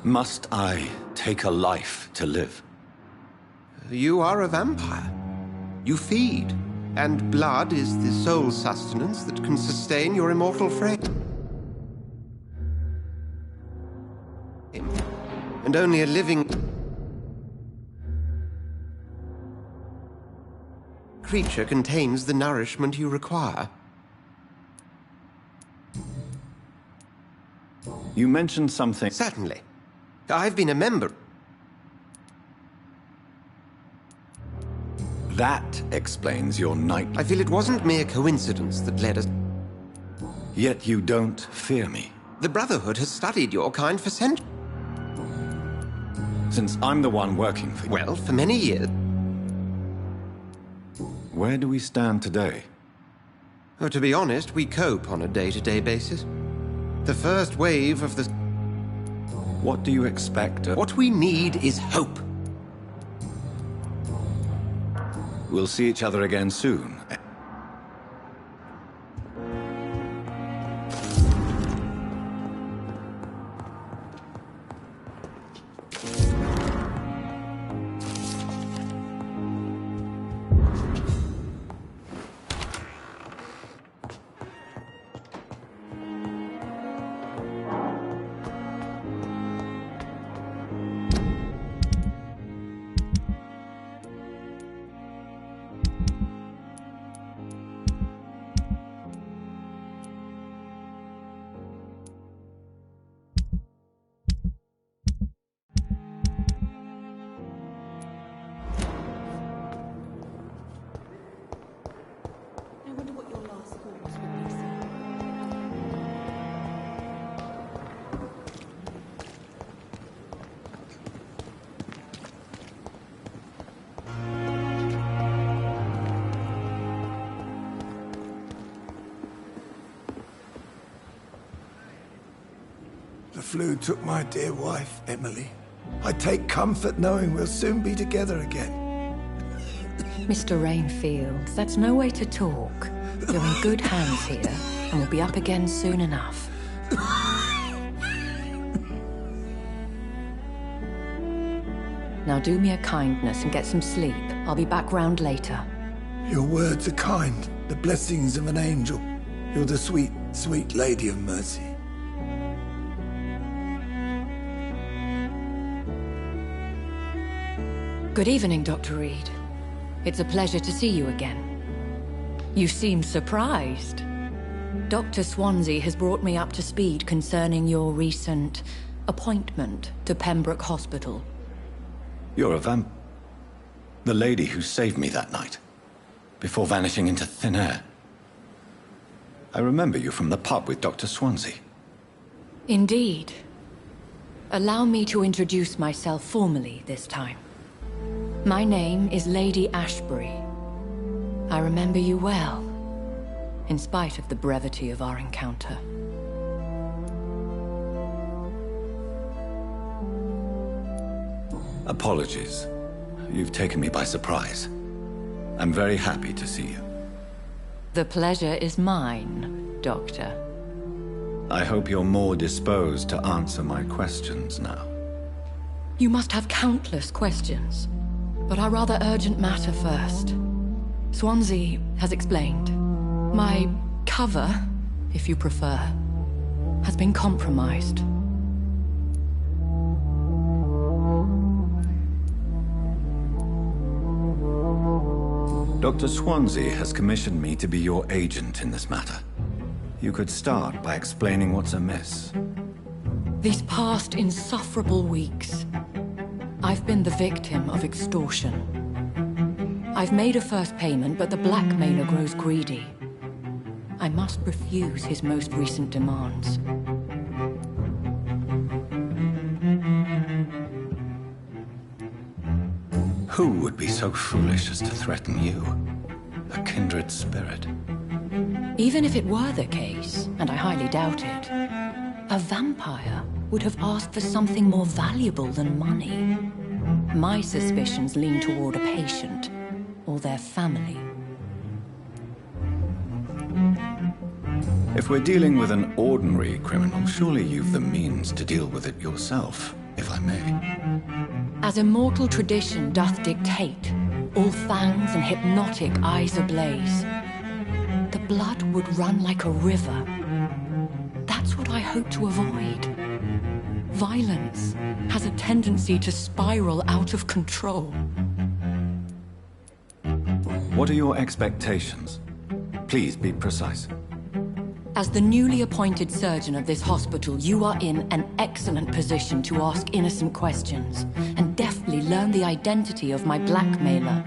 Must I take a life to live? You are a vampire. You feed, and blood is the sole sustenance that can sustain your immortal frame. And only a living creature contains the nourishment you require. You mentioned something... Certainly. I've been a member... That explains your night... I feel it wasn't mere coincidence that led us... Yet you don't fear me. The Brotherhood has studied your kind for centuries. Since I'm the one working for you. Well, for many years. Where do we stand today? Oh, to be honest, we cope on a day-to-day basis. The first wave of the... What do you expect? What we need is hope. We'll see each other again soon. The flu took my dear wife, Emily. I take comfort knowing we'll soon be together again. Mr. Rainfield, that's no way to talk. You're in good hands here, and we'll be up again soon enough. Now do me a kindness and get some sleep. I'll be back round later. Your words are kind, the blessings of an angel. You're the sweet, sweet Lady of Mercy. Good evening, Dr. Reed. It's a pleasure to see you again. You seem surprised. Dr. Swansea has brought me up to speed concerning your recent appointment to Pembroke Hospital. You're a the lady who saved me that night, before vanishing into thin air. I remember you from the pub with Dr. Swansea. Indeed. Allow me to introduce myself formally this time. My name is Lady Ashbury. I remember you well, in spite of the brevity of our encounter. Apologies. You've taken me by surprise. I'm very happy to see you. The pleasure is mine, Doctor. I hope you're more disposed to answer my questions now. You must have countless questions, but our rather urgent matter first. Swansea has explained. My cover, if you prefer, has been compromised. Dr. Swansea has commissioned me to be your agent in this matter. You could start by explaining what's amiss. These past insufferable weeks, I've been the victim of extortion. I've made a first payment, but the blackmailer grows greedy. I must refuse his most recent demands. Who would be so foolish as to threaten you, a kindred spirit? Even if it were the case, and I highly doubt it, a vampire would have asked for something more valuable than money. My suspicions lean toward a patient, or their family. If we're dealing with an ordinary criminal, surely you've the means to deal with it yourself. if I may. As immortal tradition doth dictate, all fangs and hypnotic eyes ablaze, the blood would run like a river. That's what I hope to avoid. Violence has a tendency to spiral out of control. What are your expectations? Please be precise. As the newly appointed surgeon of this hospital, you are in an excellent position to ask innocent questions and deftly learn the identity of my blackmailer.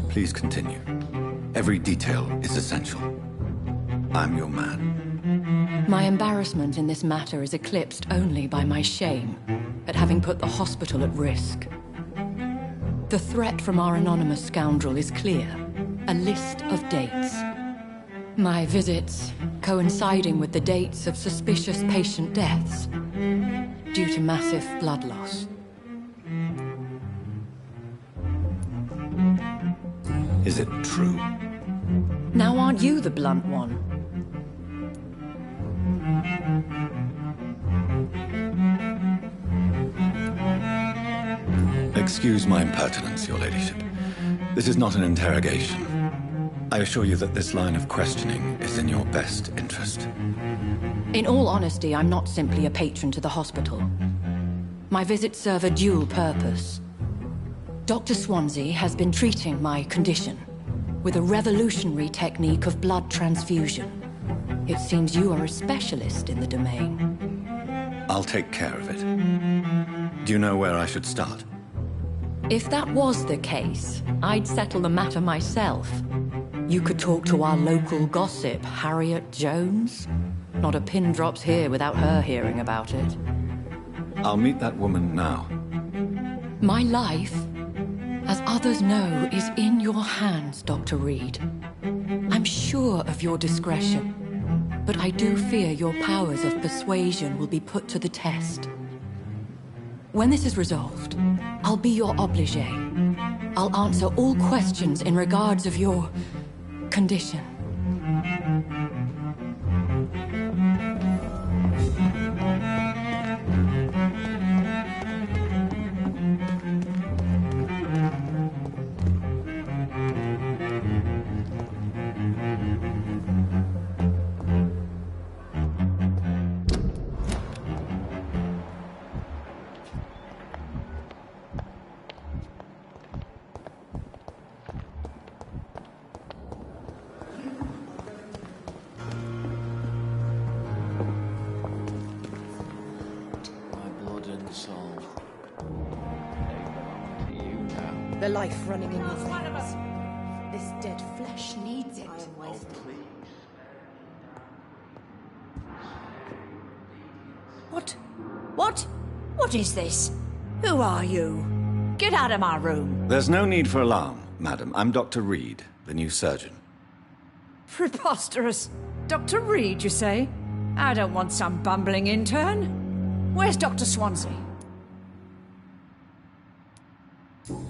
Please continue. Every detail is essential. I'm your man. My embarrassment in this matter is eclipsed only by my shame at having put the hospital at risk. The threat from our anonymous scoundrel is clear. A list of dates. My visits coinciding with the dates of suspicious patient deaths due to massive blood loss. Is it true? Now aren't you the blunt one? Excuse my impertinence, Your Ladyship. This is not an interrogation. I assure you that this line of questioning is in your best interest. In all honesty, I'm not simply a patron to the hospital. My visits serve a dual purpose. Dr. Swansea has been treating my condition with a revolutionary technique of blood transfusion. It seems you are a specialist in the domain. I'll take care of it. Do you know where I should start? If that was the case, I'd settle the matter myself. You could talk to our local gossip, Harriet Jones. Not a pin drops here without her hearing about it. I'll meet that woman now. My life, as others know, is in your hands, Dr. Reed. I'm sure of your discretion, but I do fear your powers of persuasion will be put to the test. When this is resolved, I'll be your obligé. I'll answer all questions in regards of your condition. The life running in your veins. This dead flesh needs it. I am wasted. What is this? Who are you? Get out of my room. There's no need for alarm, madam. I'm Dr. Reed, the new surgeon. Preposterous. Dr. Reed, you say? I don't want some bumbling intern. Where's Dr. Swansea?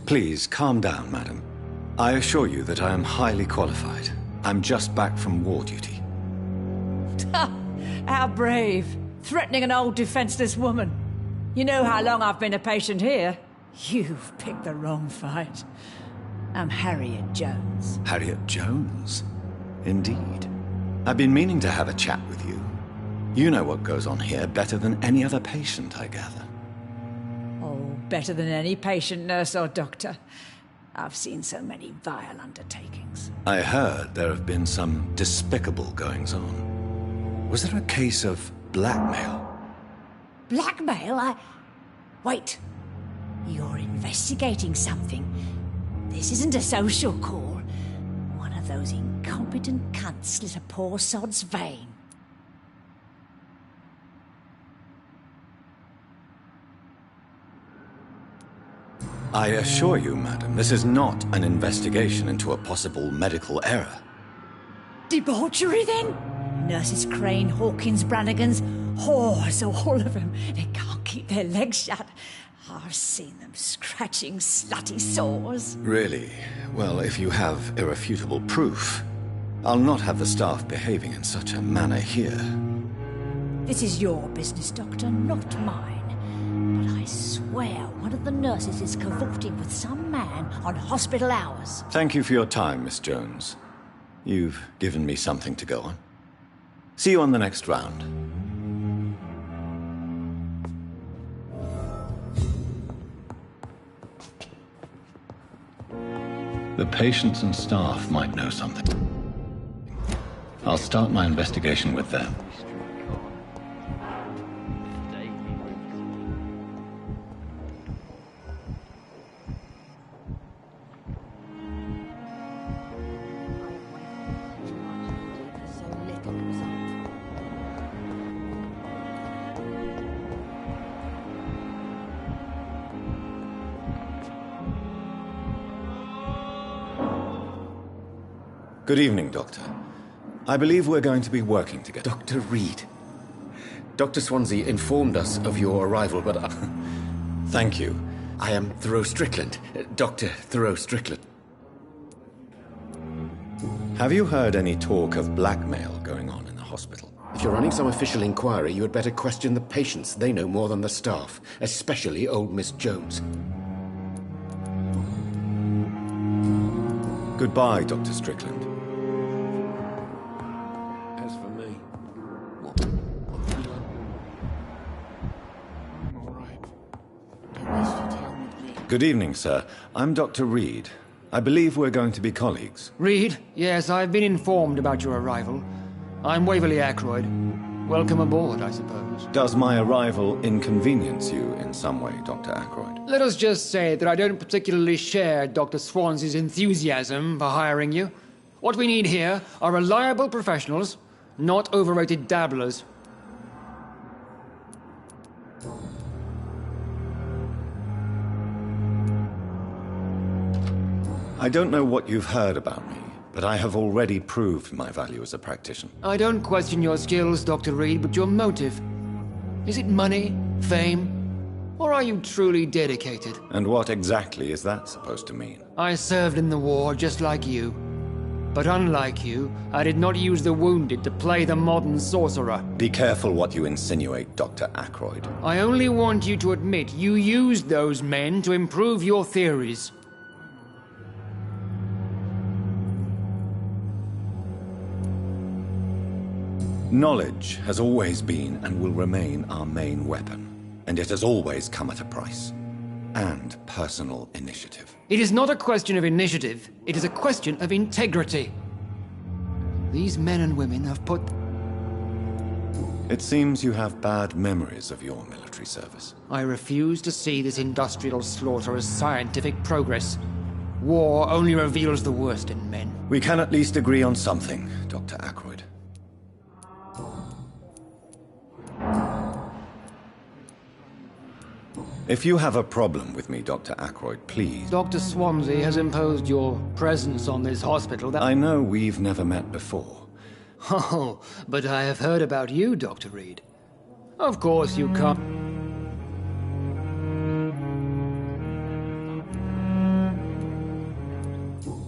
Please, calm down, madam. I assure you that I am highly qualified. I'm just back from war duty. How brave. Threatening an old defenseless woman. You know how long I've been a patient here? You've picked the wrong fight. I'm Harriet Jones. Harriet Jones? Indeed. I've been meaning to have a chat with you. You know what goes on here better than any other patient, I gather. Oh, better than any patient, nurse or doctor. I've seen so many vile undertakings. I heard there have been some despicable goings-on. Was there a case of blackmail? Blackmail? Wait. You're investigating something. This isn't a social call. One of those incompetent cunts slit a poor sod's vein. I assure you, madam, this is not an investigation into a possible medical error. Debauchery, then? Nurses Crane, Hawkins, Brannigans, whores, all of them. They can't keep their legs shut. I've seen them scratching slutty sores. Really? Well, if you have irrefutable proof, I'll not have the staff behaving in such a manner here. This is your business, Doctor, not mine. But I swear one of the nurses is cavorting with some man on hospital hours. Thank you for your time, Miss Jones. You've given me something to go on. See you on the next round. The patients and staff might know something. I'll start my investigation with them. Good evening, Doctor. I believe we're going to be working together. Dr. Reed. Dr. Swansea informed us of your arrival, but... Thank you. I am Thoreau Strickland. Dr. Thoreau Strickland. Have you heard any talk of blackmail going on in the hospital? If you're running some official inquiry, you had better question the patients. They know more than the staff, especially old Miss Jones. Goodbye, Dr. Strickland. As for me... I'm all right. Good evening, sir. I'm Dr. Reed. I believe we're going to be colleagues. Reed? Yes, I've been informed about your arrival. I'm Waverly Ackroyd. Welcome aboard, I suppose. Does my arrival inconvenience you in some way, Dr. Ackroyd? Let us just say that I don't particularly share Dr. Swansea's enthusiasm for hiring you. What we need here are reliable professionals, not overrated dabblers. I don't know what you've heard about me, but I have already proved my value as a practitioner. I don't question your skills, Dr. Reed, but your motive. Is it money, fame, or are you truly dedicated? And what exactly is that supposed to mean? I served in the war just like you. But unlike you, I did not use the wounded to play the modern sorcerer. Be careful what you insinuate, Dr. Ackroyd. I only want you to admit you used those men to improve your theories. Knowledge has always been and will remain our main weapon, and it has always come at a price. And personal initiative. It is not a question of initiative, it is a question of integrity. These men and women have put... It seems you have bad memories of your military service. I refuse to see this industrial slaughter as scientific progress. War only reveals the worst in men. We can at least agree on something, Dr. Ackroyd. If you have a problem with me, Dr. Ackroyd, please... Dr. Swansea has imposed your presence on this hospital that... I know we've never met before. Oh, but I have heard about you, Dr. Reed. Of course you can't...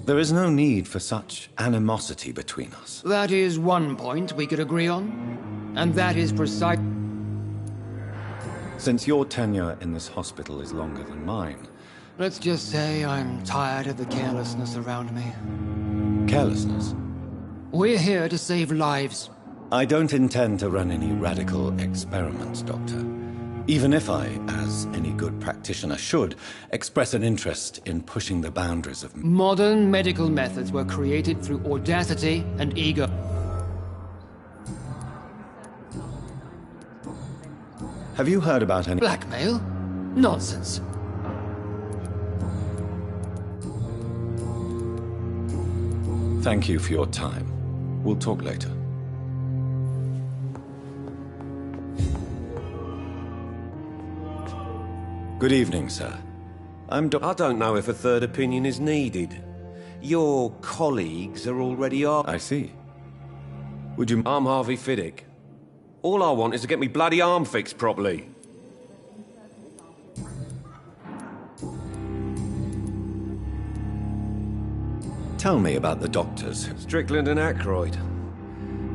There is no need for such animosity between us. That is one point we could agree on. And that is precise... Since your tenure in this hospital is longer than mine... Let's just say I'm tired of the carelessness around me. Carelessness? We're here to save lives. I don't intend to run any radical experiments, Doctor. Even if I, as any good practitioner should, express an interest in pushing the boundaries of... Modern medical methods were created through audacity and ego. Have you heard about any... Blackmail? Nonsense. Thank you for your time. We'll talk later. Good evening, sir. I don't know if a third opinion is needed. Your colleagues are already I see. Would you... I'm Harvey Fiddick. All I want is to get me bloody arm fixed properly. Tell me about the doctors. Strickland and Ackroyd.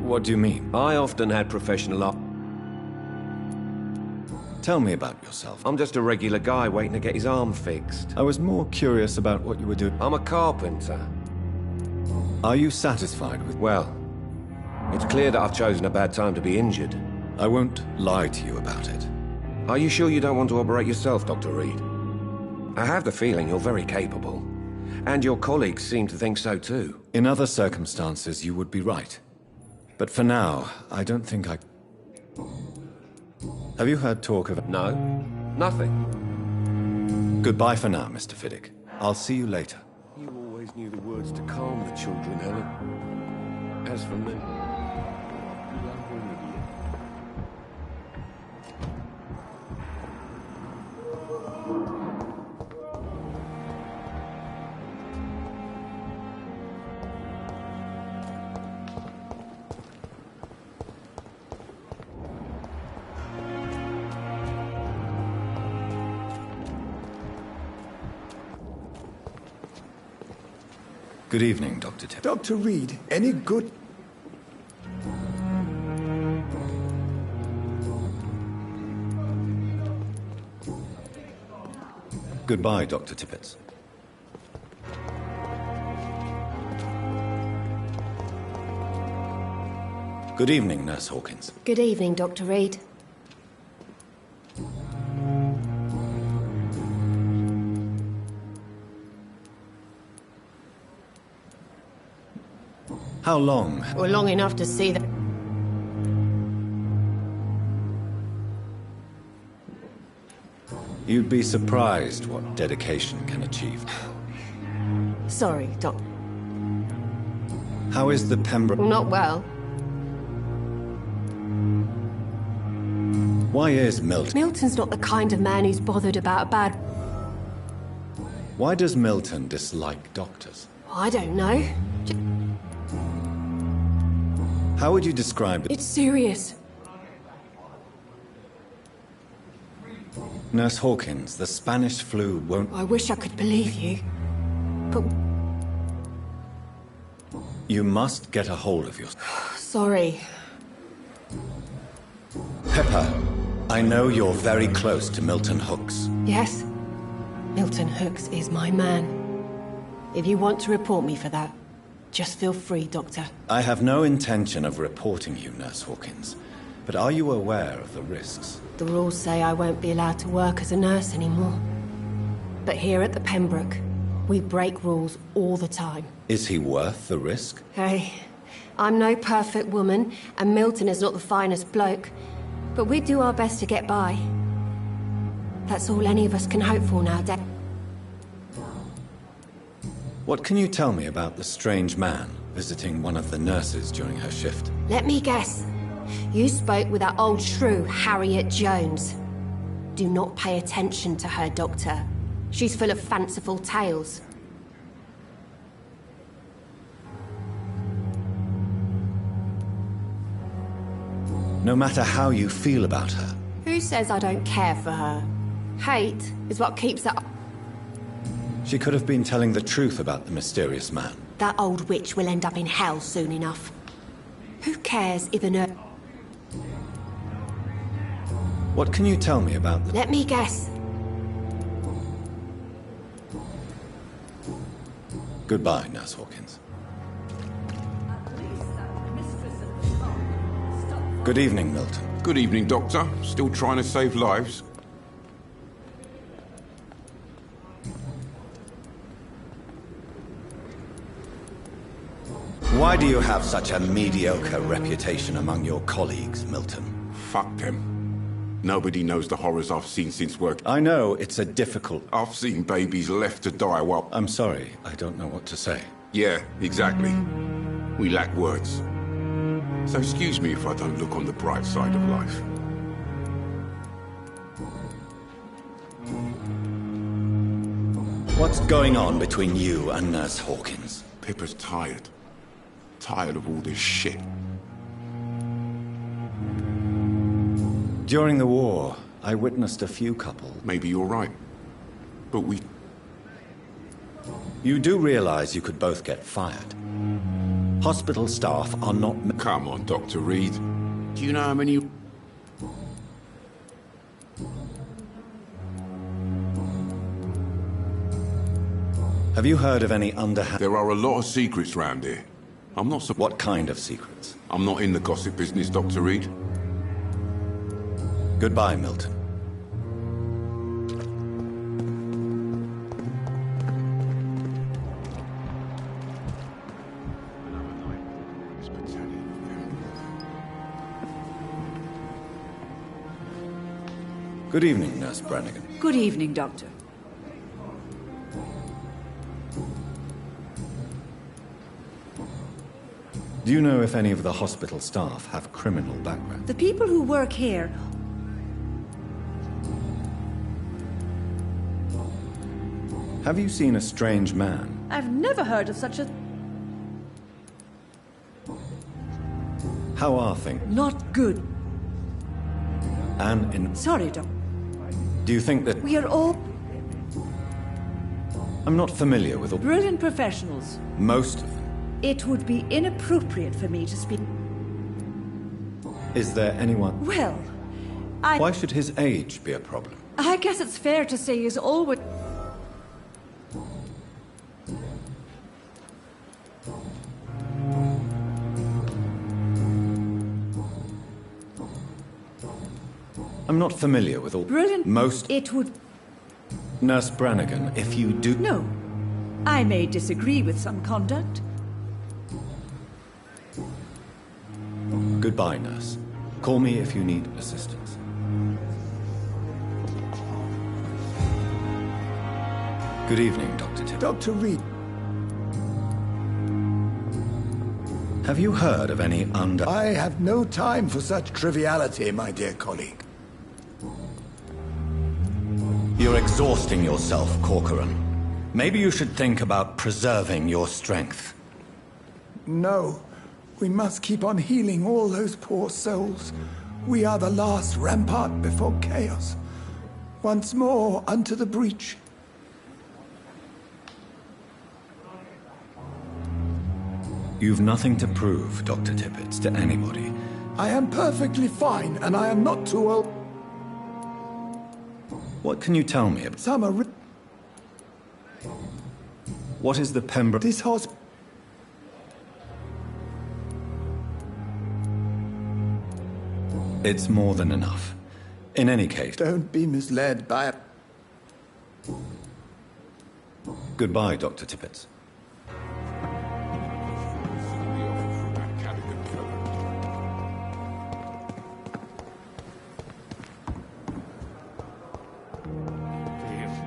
What do you mean? I often had professional Tell me about yourself. I'm just a regular guy waiting to get his arm fixed. I was more curious about what you were doing. I'm a carpenter. Are you satisfied with... Well, it's clear that I've chosen a bad time to be injured. I won't lie to you about it. Are you sure you don't want to operate yourself, Dr. Reed? I have the feeling you're very capable. And your colleagues seem to think so too. In other circumstances, you would be right. But for now, I don't think I... Have you heard talk of... No, nothing. Goodbye for now, Mr. Fiddick. I'll see you later. You always knew the words to calm the children, Helen. As for me... Good evening, Dr. Tipp. Dr. Reed, any good... Goodbye, Dr. Tippett. Good evening, Nurse Hawkins. Good evening, Dr. Reed. How long? Well, long enough to see that... You'd be surprised what dedication can achieve. Sorry, Doc. How is the Pembroke... Not well. Why is Milton... Milton's not the kind of man who's bothered about a bad... Why does Milton dislike doctors? I don't know. How would you describe it? It's serious. Nurse Hawkins, the Spanish flu won't... I wish I could believe you. But... You must get a hold of yourself. Sorry. Pepper, I know you're very close to Milton Hooks. Yes? Milton Hooks is my man. If you want to report me for that, just feel free, Doctor. I have no intention of reporting you, Nurse Hawkins. But are you aware of the risks? The rules say I won't be allowed to work as a nurse anymore. But here at the Pembroke, we break rules all the time. Is he worth the risk? Hey, I'm no perfect woman, and Milton is not the finest bloke. But we do our best to get by. That's all any of us can hope for nowadays. What can you tell me about the strange man visiting one of the nurses during her shift? Let me guess. You spoke with that old shrew, Harriet Jones. Do not pay attention to her, Doctor. She's full of fanciful tales. No matter how you feel about her. Who says I don't care for her? Hate is what keeps her... She could have been telling the truth about the mysterious man. That old witch will end up in hell soon enough. Who cares if a nurse... What can you tell me about the... Let me guess. Goodbye, Nurse Hawkins. Good evening, Milton. Good evening, Doctor. Still trying to save lives? Why do you have such a mediocre reputation among your colleagues, Milton? Fuck them. Nobody knows the horrors I've seen since work. I know it's a difficult... I've seen babies left to die while... I'm sorry, I don't know what to say. Yeah, exactly. We lack words. So excuse me if I don't look on the bright side of life. What's going on between you and Nurse Hawkins? Pippa's tired. Tired of all this shit. During the war, I witnessed a few couples. Maybe you're right. But we... You do realize you could both get fired. Hospital staff are not... Come on, Dr. Reed. Do you know how many... Have you heard of any underhand... There are a lot of secrets round here. I'm not so... What kind of secrets? I'm not in the gossip business, Dr. Reed. Goodbye, Milton. Good evening, Nurse Brannigan. Good evening, Doctor. Do you know if any of the hospital staff have criminal background? The people who work here... Have you seen a strange man? I've never heard of such a... How are things? Not good. And in... Sorry, Doctor. Do you think that... We are all... I'm not familiar with all... Brilliant professionals. Most of them. It would be inappropriate for me to speak... Is there anyone... Well, Why should his age be a problem? I guess it's fair to say he's always... I'm not familiar with all... Brilliant. Most... It would... Nurse Brannigan, if you do... No. I may disagree with some conduct. Goodbye, nurse. Call me if you need assistance. Good evening, Dr. Tippett. Dr. Reed. Have you heard of any I have no time for such triviality, my dear colleague. You're exhausting yourself, Corcoran. Maybe you should think about preserving your strength. No. We must keep on healing all those poor souls. We are the last rampart before chaos. Once more, unto the breach. You've nothing to prove, Dr. Tippett, to anybody. I am perfectly fine, and I am not too old. What can you tell me about... Some are... What is the Pembroke... This hospital... It's more than enough. In any case... Don't be misled by... Goodbye, Dr. Tippett.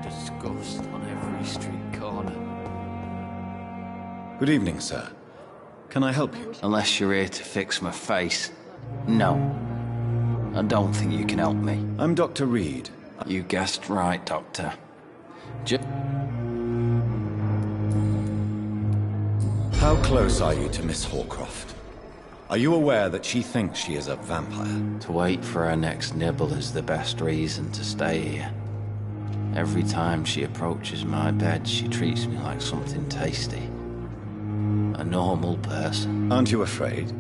Disgust on every street corner. Good evening, sir. Can I help you? Unless you're here to fix my face. No. I don't think you can help me. I'm Dr. Reed. You guessed right, Doctor. How close are you to Miss Horcroft? Are you aware that she thinks she is a vampire? To wait for her next nibble is the best reason to stay here. Every time she approaches my bed, she treats me like something tasty. A normal person. Aren't you afraid?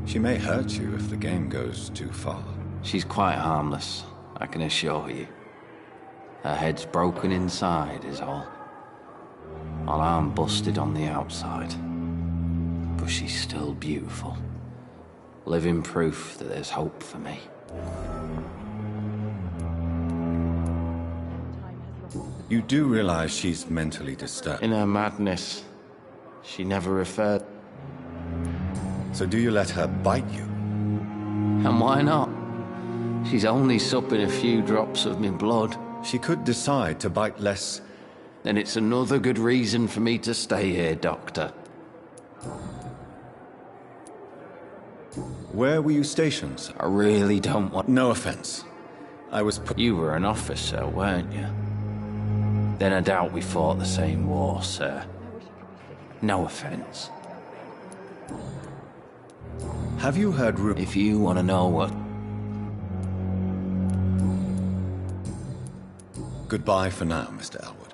She may hurt you if the game goes too far. She's quite harmless, I can assure you. Her head's broken inside is all. While I'm busted on the outside. But she's still beautiful. Living proof that there's hope for me. You do realize she's mentally disturbed? In her madness, she never referred... So do you let her bite you? And why not? She's only supping a few drops of me blood. She could decide to bite less. Then it's another good reason for me to stay here, Doctor. Where were you stationed, sir? I really don't want... No offense. I was put... You were an officer, weren't you? Then I doubt we fought the same war, sir. No offense. Have you heard If you want to know what... Goodbye for now, Mr. Elwood.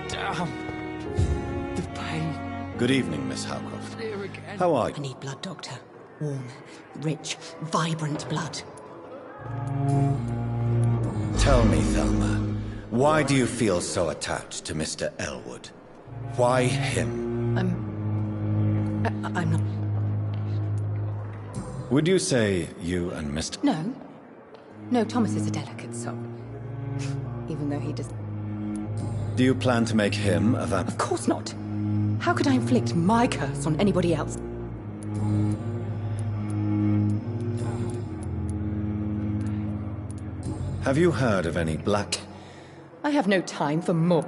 Damn. The pain. Good evening, Miss Howcroft. How are you? I need blood, Doctor. Warm, rich, vibrant blood. Tell me, Thelma, Why do you feel so attached to Mr. Elwood? Why him? I'm not... Would you say you and Mr... No. No, Thomas is a delicate soul. Even though he does... Do you plan to make him a vampire? Of course not. How could I inflict my curse on anybody else? Have you heard of any black... I have no time for more.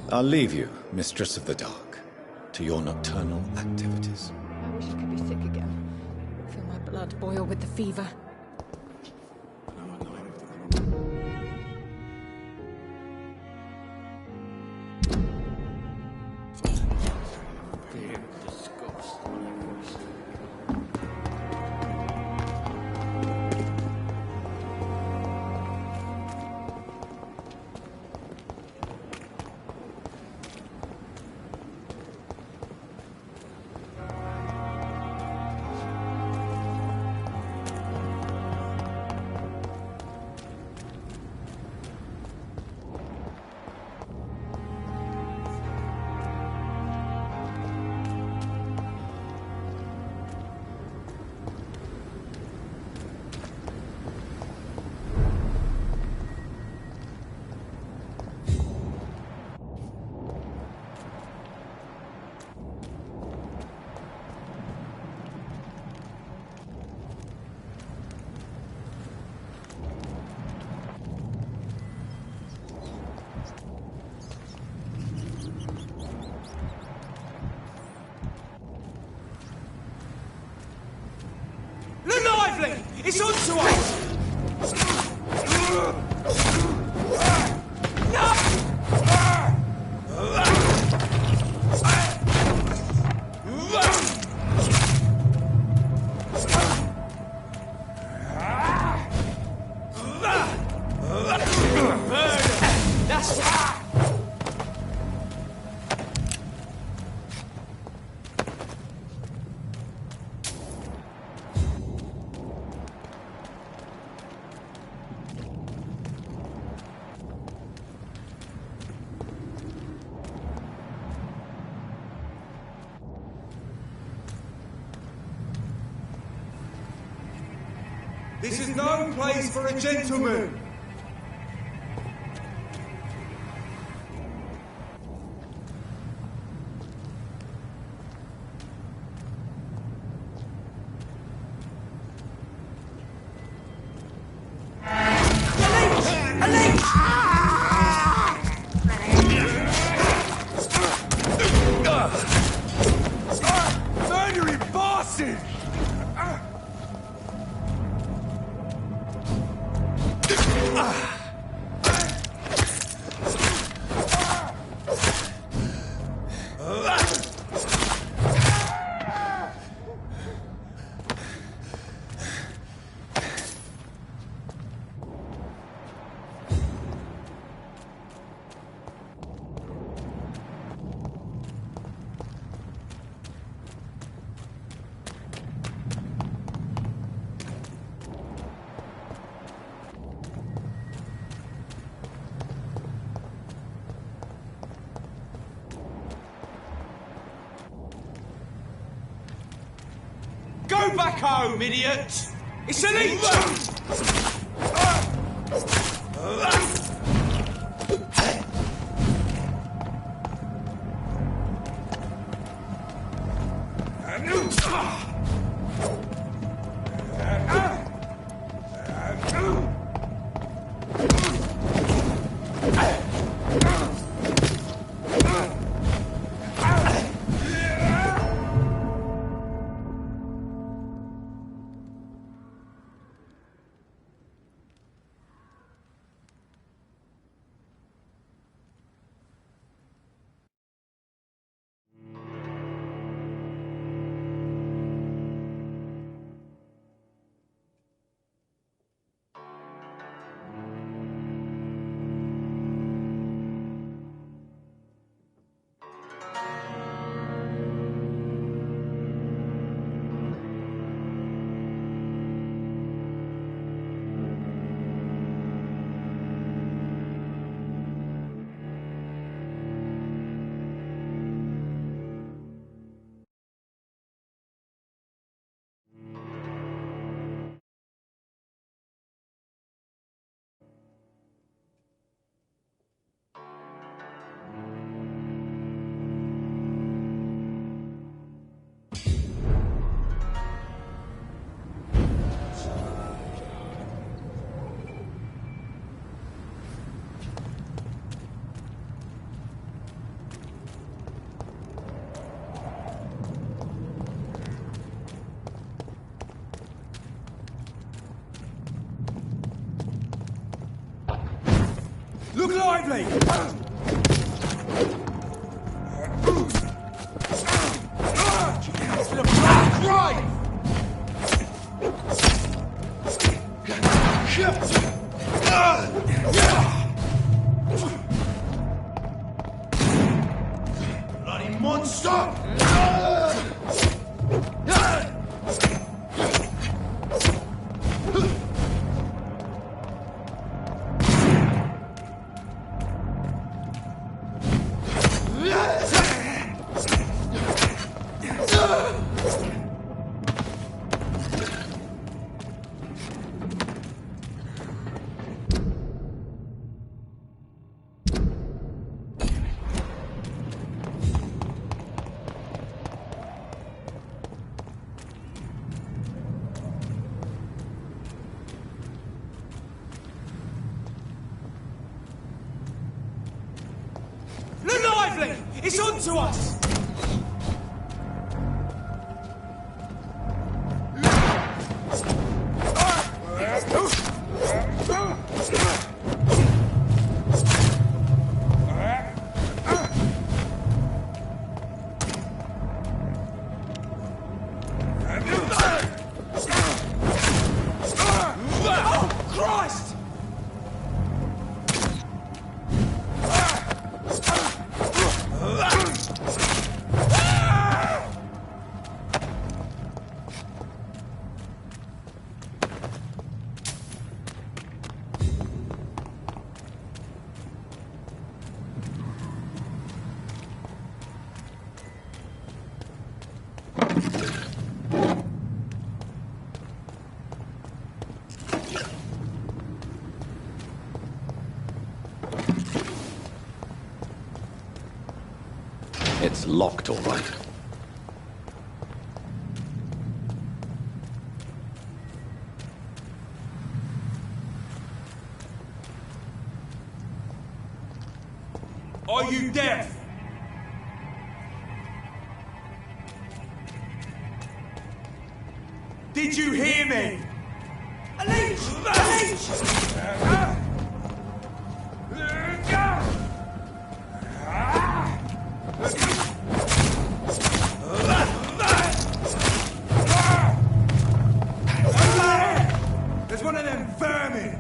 I'll leave you, Mistress of the Dark, to your nocturnal activities. I wish I could be sick again. Feel my blood boil with the fever. It's on to us! This is no place for a gentleman! Murdering bastard! Go back home, idiot! It's an leech! Look lively! Right! Bloody monster! It's on to us! It's locked, all right. Are you deaf? Did you hear me? A leech! A leech! There's one of them vermin!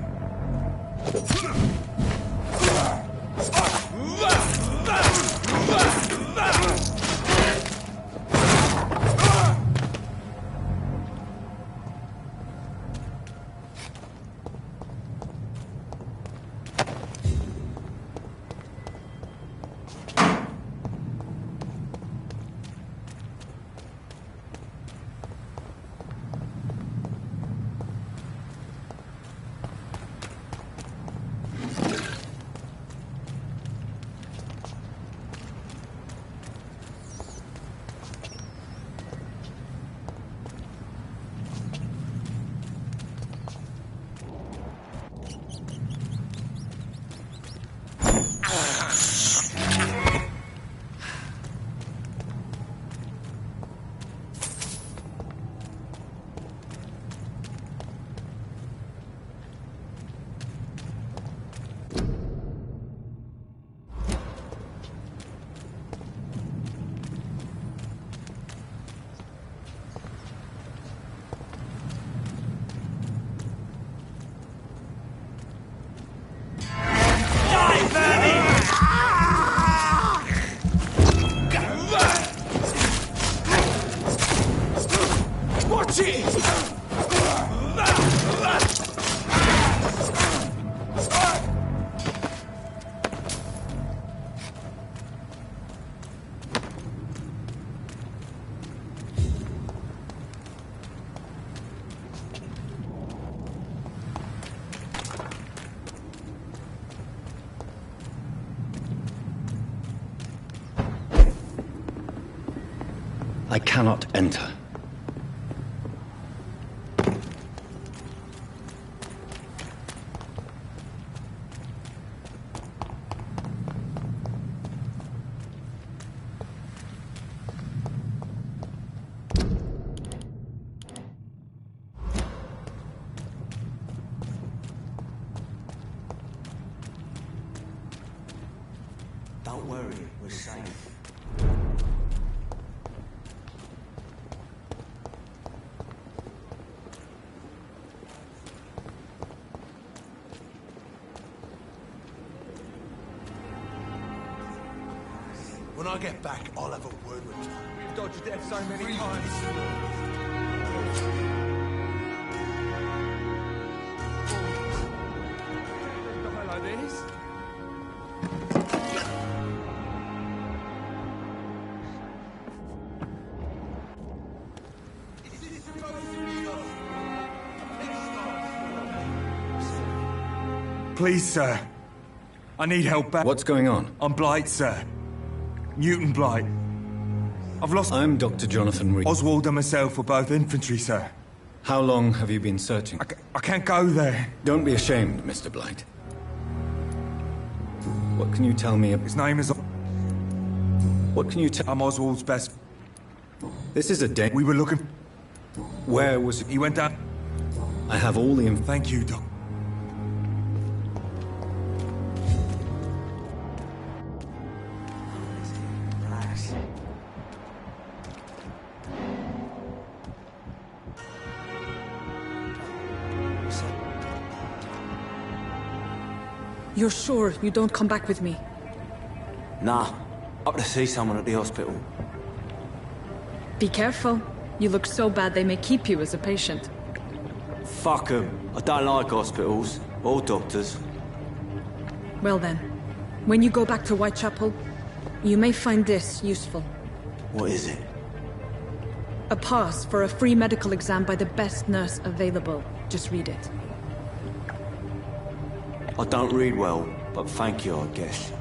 I cannot enter. When I get back, I'll have a word with Tom. We've dodged death so many times. Die like this? Please, sir. I need help back. What's going on? I'm Blight, sir. Newton Blight. I've lost... I'm Dr. Jonathan Reed. Oswald and myself were both infantry, sir. How long have you been searching? I can't go there. Don't be ashamed, Mr. Blight. What can you tell me? His name is... What can you tell... I'm Oswald's best... This is a day... We were looking... Where was... He went down... I have all the... Thank you, Doc. You're sure you don't come back with me? Nah. Up to see someone at the hospital. Be careful. You look so bad they may keep you as a patient. Fuck 'em. I don't like hospitals. Or doctors. Well then, when you go back to Whitechapel, you may find this useful. What is it? A pass for a free medical exam by the best nurse available. Just read it. I don't read well, but thank you, I guess.